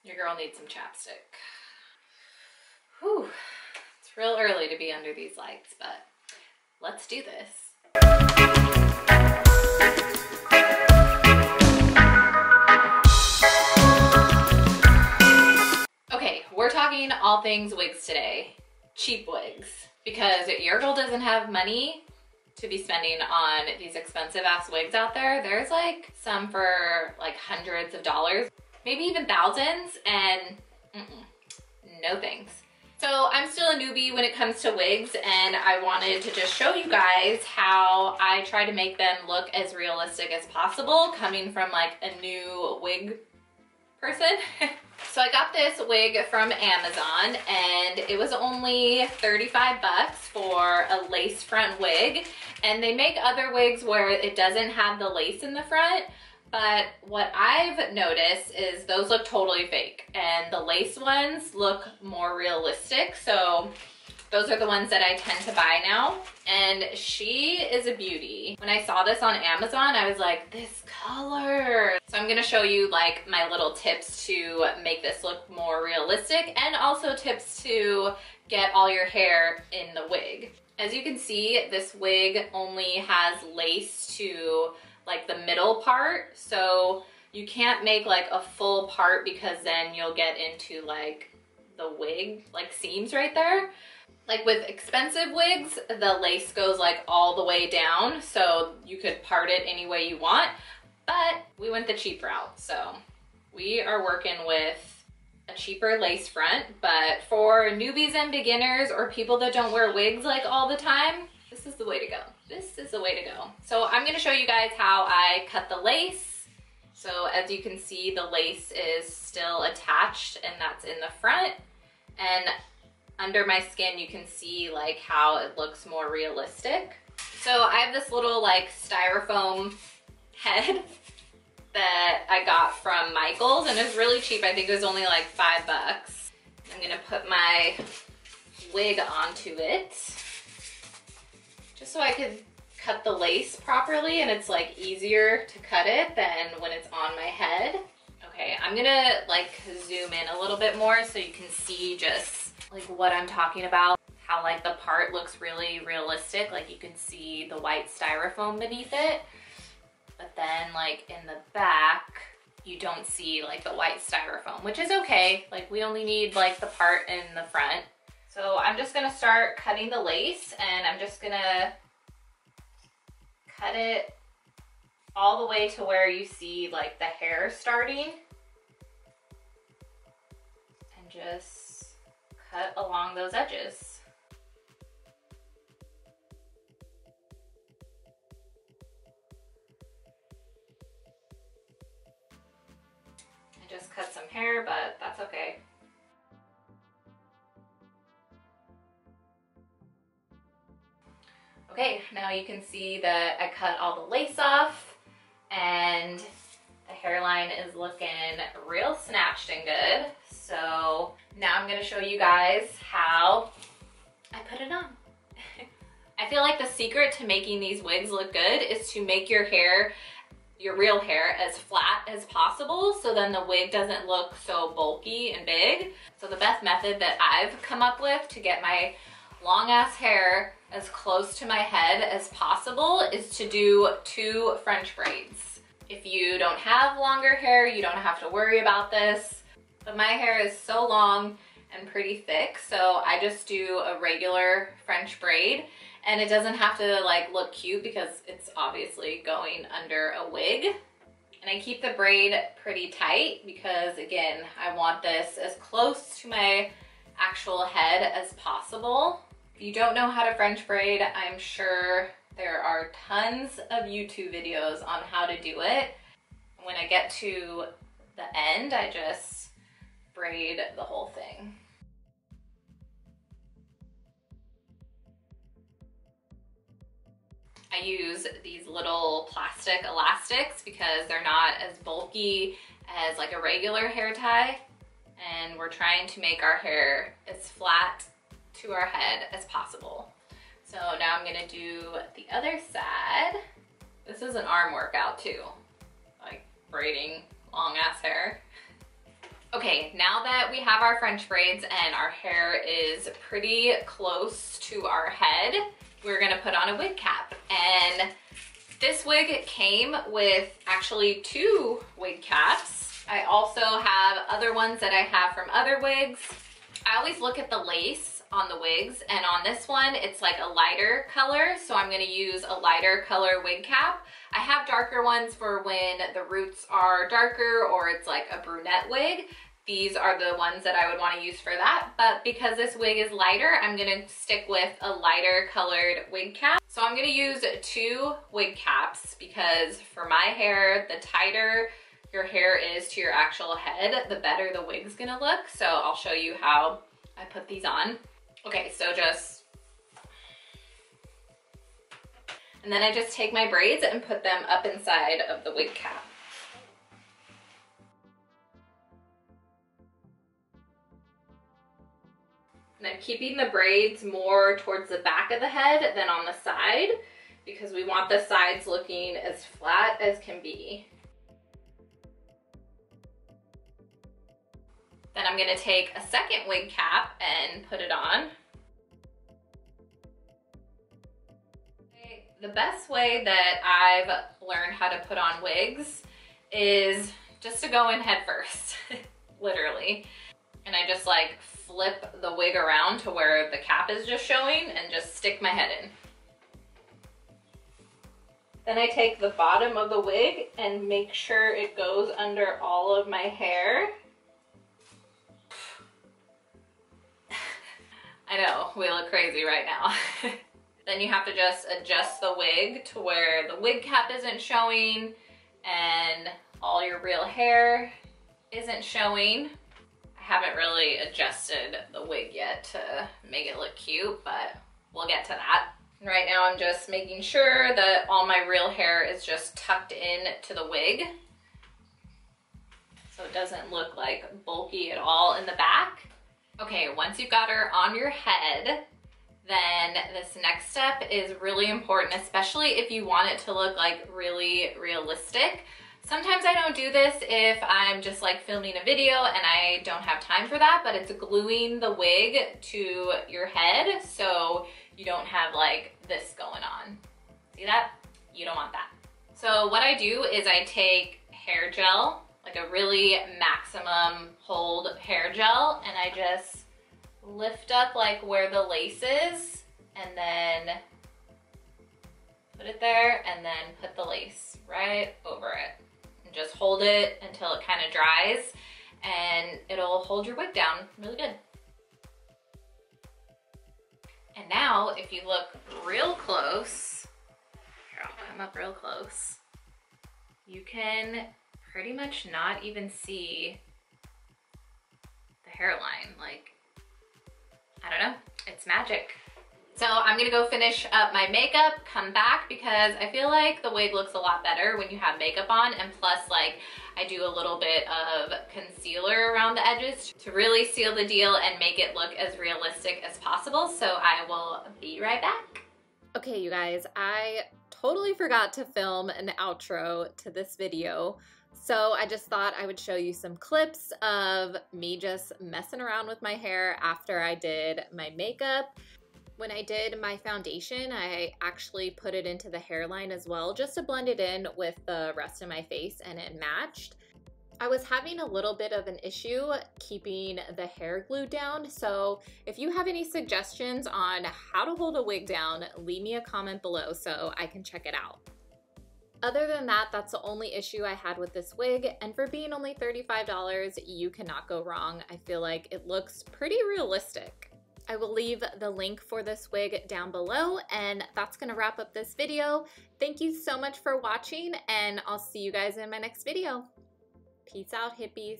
Your girl needs some chapstick. Whew, it's real early to be under these lights, but let's do this. Okay, we're talking all things wigs today. Cheap wigs. Because your girl doesn't have money to be spending on these expensive ass wigs out there. There's like some for like hundreds of dollars, maybe even thousands, and no thanks. So I'm still a newbie when it comes to wigs, and I wanted to just show you guys how I try to make them look as realistic as possible, coming from like a new wig person. So I got this wig from Amazon, and it was only 35 bucks for a lace front wig. And they make other wigs where it doesn't have the lace in the front, but what I've noticed is those look totally fake, and the lace ones look more realistic. So those are the ones that I tend to buy now, and she is a beauty. When I saw this on Amazon, I was like, this color. So I'm gonna show you like my little tips to make this look more realistic, and also tips to get all your hair in the wig. As you can see, this wig only has lace to like the middle part, so you can't make like a full part because then you'll get into like the wig like seams right there. Like with expensive wigs, the lace goes like all the way down, so you could part it any way you want, but we went the cheap route. So we are working with a cheaper lace front, but for newbies and beginners or people that don't wear wigs like all the time, this is the way to go. This is the way to go. So I'm gonna show you guys how I cut the lace. So as you can see, the lace is still attached, and that's in the front. And under my skin, you can see like how it looks more realistic. So I have this little like styrofoam head that I got from Michael's, and it's really cheap. I think it was only like 5 bucks. I'm gonna put my wig onto it just so I could cut the lace properly, and it's like easier to cut it than when it's on my head. Okay, I'm gonna like zoom in a little bit more so you can see just like what I'm talking about, how like the part looks really realistic. Like you can see the white styrofoam beneath it, but then like in the back, you don't see like the white styrofoam, which is okay. Like we only need like the part in the front. So I'm just gonna start cutting the lace, and I'm just gonna cut it all the way to where you see like the hair starting, and just cut along those edges. I just cut some hair, but that's okay. Okay, now you can see that I cut all the lace off, and the hairline is looking real snatched and good. So now I'm gonna show you guys how I put it on. I feel like the secret to making these wigs look good is to make your hair, your real hair, as flat as possible, so then the wig doesn't look so bulky and big. So the best method that I've come up with to get my long ass hair as close to my head as possible is to do 2 French braids. If you don't have longer hair, you don't have to worry about this, but my hair is so long and pretty thick, so I just do a regular French braid, and it doesn't have to like look cute because it's obviously going under a wig. And I keep the braid pretty tight because, again, I want this as close to my actual head as possible. If you don't know how to French braid, I'm sure there are tons of YouTube videos on how to do it. When I get to the end, I just braid the whole thing. I use these little plastic elastics because they're not as bulky as like a regular hair tie, and we're trying to make our hair as flat to our head as possible. So now I'm gonna do the other side. This is an arm workout too, like braiding long ass hair. Okay. Okay, now that we have our French braids and our hair is pretty close to our head, we're gonna put on a wig cap. And this wig came with actually 2 wig caps. I also have other ones that I have from other wigs. I always look at the lace on the wigs, and on this one, it's like a lighter color, so I'm gonna use a lighter color wig cap. I have darker ones for when the roots are darker or it's like a brunette wig. These are the ones that I would want to use for that, but because this wig is lighter, I'm gonna stick with a lighter colored wig cap. So I'm gonna use 2 wig caps because for my hair, the tighter your hair is to your actual head, the better the wig's gonna look. So I'll show you how I put these on. Okay, so and then I just take my braids and put them up inside of the wig cap. And I'm keeping the braids more towards the back of the head than on the side because we want the sides looking as flat as can be. Then I'm gonna take a second wig cap and put it on. The best way that I've learned how to put on wigs is just to go in head first, literally. And I just like flip the wig around to where the cap is just showing and just stick my head in. Then I take the bottom of the wig and make sure it goes under all of my hair. I know, we look crazy right now. Then you have to just adjust the wig to where the wig cap isn't showing and all your real hair isn't showing. I haven't really adjusted the wig yet to make it look cute, but we'll get to that. Right now I'm just making sure that all my real hair is just tucked in to the wig so it doesn't look like bulky at all in the back. Okay, once you've got her on your head, then this next step is really important, especially if you want it to look like really realistic. Sometimes I don't do this if I'm just like filming a video and I don't have time for that, but it's gluing the wig to your head so you don't have like this going on. See that? You don't want that. So what I do is I take hair gel, like a really maximum hold hair gel, and I just lift up like where the lace is and then put it there and then put the lace right over it. And just hold it until it kind of dries and it'll hold your wig down really good. And now if you look real close, here I'll come up real close, you can pretty much not even see the hairline. Like, I don't know, it's magic. So I'm gonna go finish up my makeup, come back, because I feel like the wig looks a lot better when you have makeup on, and plus like I do a little bit of concealer around the edges to really seal the deal and make it look as realistic as possible. So I will be right back. Okay, you guys, I totally forgot to film an outro to this video. So I just thought I would show you some clips of me just messing around with my hair after I did my makeup. When I did my foundation, I actually put it into the hairline as well, just to blend it in with the rest of my face, and it matched. I was having a little bit of an issue keeping the hair glued down, so if you have any suggestions on how to hold a wig down, leave me a comment below so I can check it out. Other than that, that's the only issue I had with this wig, and for being only $35, you cannot go wrong. I feel like it looks pretty realistic. I will leave the link for this wig down below, and that's gonna wrap up this video. Thank you so much for watching, and I'll see you guys in my next video. Peace out, hippies.